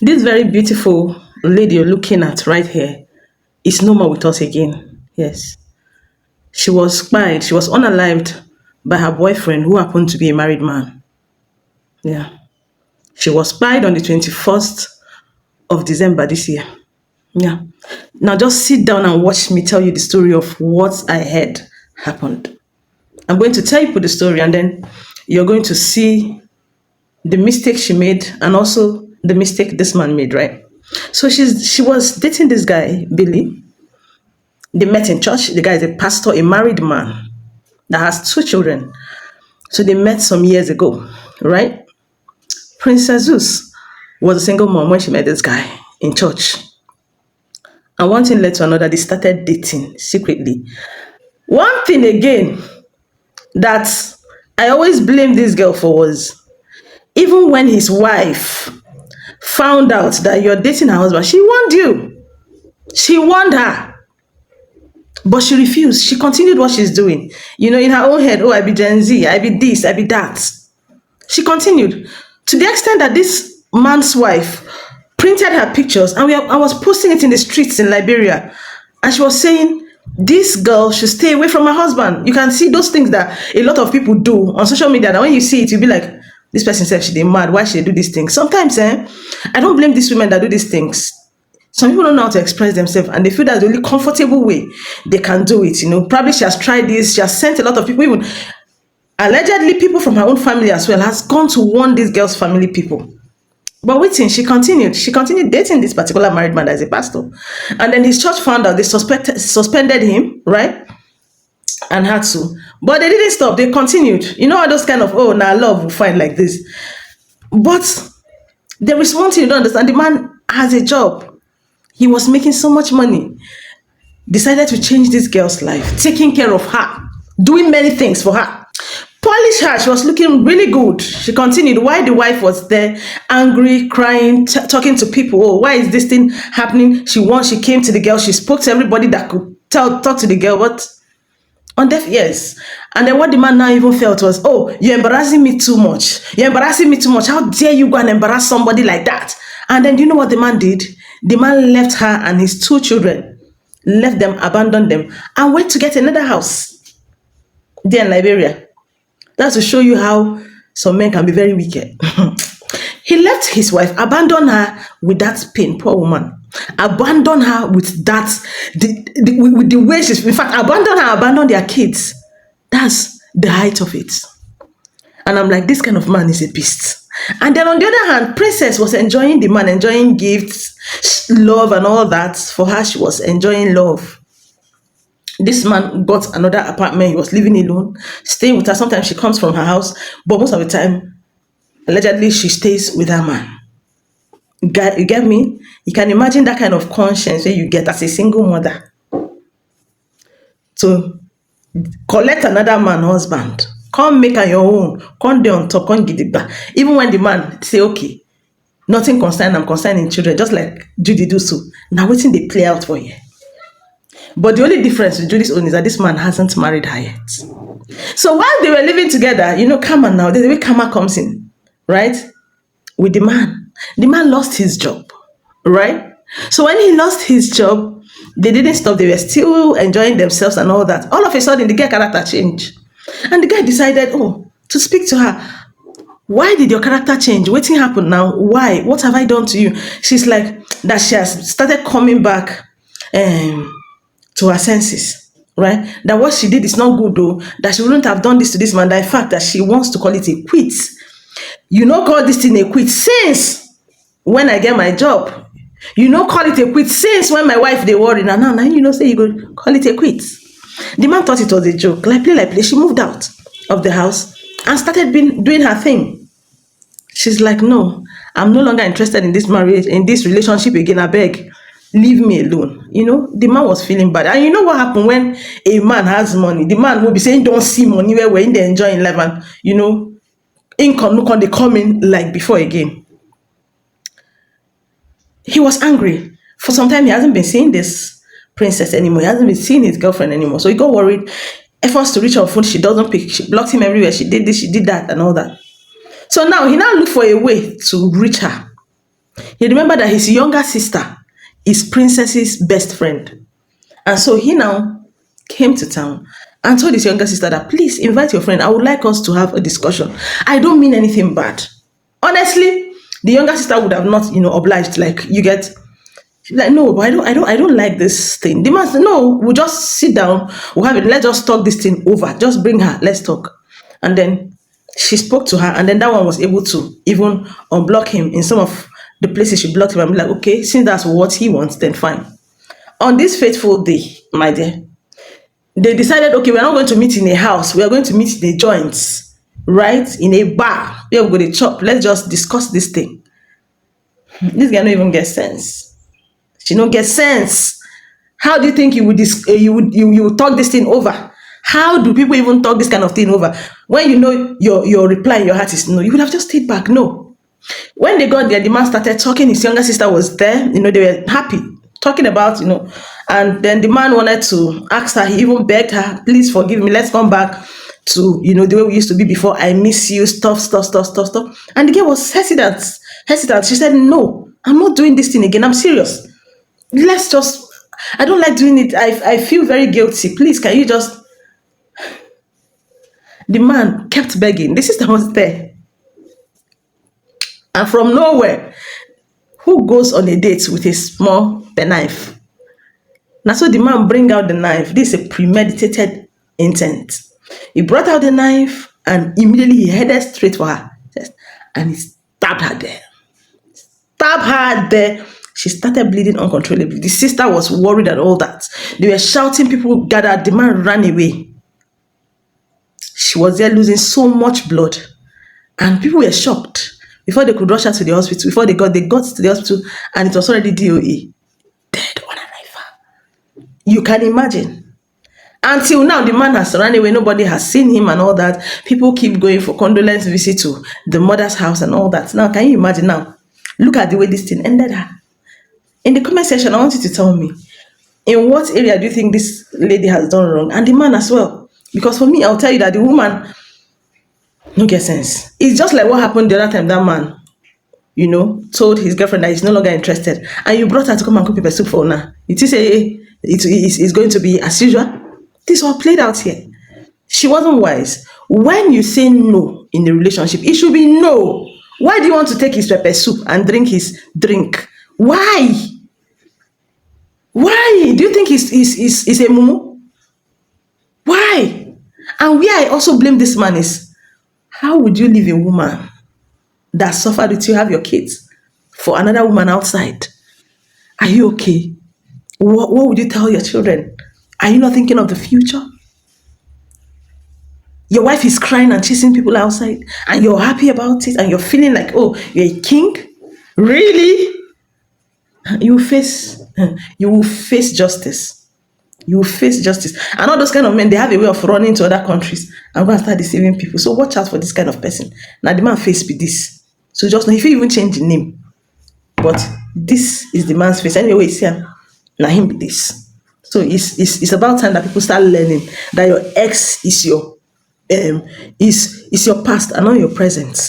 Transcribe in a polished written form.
This very beautiful lady you're looking at right here is no more with us again. Yes. She was spied, she was unalived by her boyfriend who happened to be a married man. Yeah. She was spied on the 21st of December this year. Yeah. Now just sit down and watch me tell you the story of what I heard happened. I'm going to tell you the story and then you're going to see the mistake she made and also the mistake this man made, right? So she was dating this guy, Billy. They met in church. The guy is a pastor, a married man that has two children. So they met some years ago, right? Princess Zeus was a single mom when she met this guy in church. And one thing led to another. They started dating secretly. One thing again that I always blame this girl for was even when his wife found out that you're dating her husband, she warned you. She warned her. But she refused. She continued what she's doing. You know, in her own head, oh, I be Gen Z, I be this, I be that. She continued to the extent that this man's wife printed her pictures and I was posting it in the streets in Liberia. And she was saying, this girl should stay away from her husband. You can see those things that a lot of people do on social media. That when you see it, you'll be like, this person said she mad. Why should they do these things? Sometimes, I don't blame these women that do these things. Some people don't know how to express themselves and they feel that's the only comfortable way they can do it. You know, probably she has tried this, she has sent a lot of people, even allegedly people from her own family as well, has gone to warn this girl's family people. But waiting, she continued. She continued dating this particular married man as a pastor. And then his church found out they suspended him, right? And had to. But they didn't stop. They continued. You know how those kind of, oh, now love will find like this. But there is one thing you don't understand. The man has a job. He was making so much money. Decided to change this girl's life, taking care of her, doing many things for her. Polish her, she was looking really good. She continued while the wife was there, angry, crying, talking to people. Oh, why is this thing happening? She came to the girl, she spoke to everybody that could talk to the girl, but on deaf ears. And then what the man now even felt was, oh, you're embarrassing me too much. You're embarrassing me too much. How dare you go and embarrass somebody like that? And then do you know what the man did? The man left her and his two children, left them, abandoned them, and went to get another house there in Liberia. That's to show you how some men can be very wicked. He left his wife, abandoned her with that pain, poor woman. Abandoned her with that, with the way she's, in fact, abandoned their kids. That's the height of it. And I'm like, this kind of man is a beast. And then on the other hand, Princess was enjoying the man, enjoying gifts, love and all that. For her, she was enjoying love. This man got another apartment. He was living alone, staying with her. Sometimes she comes from her house, but most of the time, allegedly, she stays with her man. You get me? You can imagine that kind of conscience where you get as a single mother to collect another man husband. Come make her your own. Come there on top. Come get it back. Even when the man say, okay, nothing concern, I'm concerning children, just like Judy do so. Now waiting they play out for you. But the only difference with Judy's own is that this man hasn't married her yet. So while they were living together, you know, Karma now, the way Karma comes in, right? With the man lost his job, right? So when he lost his job, they didn't stop. They were still enjoying themselves and all that. All of a sudden, the guy character changed. And the guy decided, oh, to speak to her. Why did your character change? What happened now? Why? What have I done to you? She's like, that she has started coming back to her senses, right? That what she did is not good though, that she wouldn't have done this to this man, that in fact that she wants to call it a quit. You know, call this thing a quit since when I get my job. You know, call it a quit since when my wife they worry. Now, you know, say you go call it a quit. The man thought it was a joke. Like play. She moved out of the house and started doing her thing. She's like, no, I'm no longer interested in this marriage, in this relationship again. I beg, leave me alone. You know, the man was feeling bad. And you know what happened when a man has money? The man will be saying, don't see money where we're in there enjoying life and, you know, income, look on, they come in like before again. He was angry. For some time, he hasn't been seeing this princess anymore. He hasn't been seeing his girlfriend anymore. So he got worried. Efforts to reach her phone, she doesn't pick. She blocked him everywhere. She did this, she did that, and all that. So now he now looked for a way to reach her. He remembered that his younger sister is Princess's best friend. And so he now came to town and told his younger sister that please invite your friend. I would like us to have a discussion. I don't mean anything bad. Honestly, the younger sister would have not, obliged. Like you get, like no, but I don't like this thing. The man said, no, we'll just sit down. We'll have it. Let's just talk this thing over. Just bring her. Let's talk. And then she spoke to her, and then that one was able to even unblock him in some of the places she blocked him and be like, okay, since that's what he wants, then fine. On this fateful day, my dear, they decided, okay, we're not going to meet in a house, we are going to meet in a joint, right? In a bar where we're going to chop. Let's just discuss this thing. This guy don't even get sense. She don't get sense. How do you think you would talk this thing over? How do people even talk this kind of thing over? When you know your reply in your heart is no, you would have just stayed back. No. When they got there, the man started talking. His younger sister was there. They were happy talking about, and then the man wanted to ask her. He even begged her, please forgive me. Let's come back to, the way we used to be before. I miss you, stuff, stuff, stuff, stuff, stuff. And the girl was hesitant, hesitant. She said, no, I'm not doing this thing again. I'm serious. Let's just, I don't like doing it. I feel very guilty. Please, can you just, the man kept begging. The sister was there. And from nowhere, who goes on a date with a small penknife? Now, so the man bring out the knife. This is a premeditated intent. He brought out the knife and immediately he headed straight for her. And he stabbed her there. Stabbed her there. She started bleeding uncontrollably. The sister was worried and all that. They were shouting, people gathered. The man ran away. She was there losing so much blood. And people were shocked. Before they could rush her to the hospital, before they got to the hospital, and it was already DOA. Dead on arrival. You can imagine. Until now, the man has run away. Nobody has seen him and all that. People keep going for condolence visit to the mother's house and all that. Now, can you imagine now? Look at the way this thing ended her. In the comment section, I want you to tell me, in what area do you think this lady has done wrong? And the man as well. Because for me, I'll tell you that the woman no get sense. It's just like what happened the other time that man, told his girlfriend that he's no longer interested. And you brought her to come and cook pepper soup for her. It is it's going to be as usual. This all played out here. She wasn't wise. When you say no in a relationship, it should be no. Why do you want to take his pepper soup and drink his drink? Why? Why? Do you think he's a mumu? Why? And where I also blame this man is, how would you leave a woman that suffered with you, have your kids, for another woman outside? Are you okay? What would you tell your children? Are you not thinking of the future? Your wife is crying and chasing people outside, and you're happy about it, and you're feeling like, oh, you're a king? Really? You will face justice. You will face justice. And all those kind of men, they have a way of running to other countries and go and start deceiving people. So watch out for this kind of person. Now the man face be this. So just know if you even change the name. But this is the man's face. Anyway, see him. Now him be this. So it's about time that people start learning that your ex is your is your past and not your present.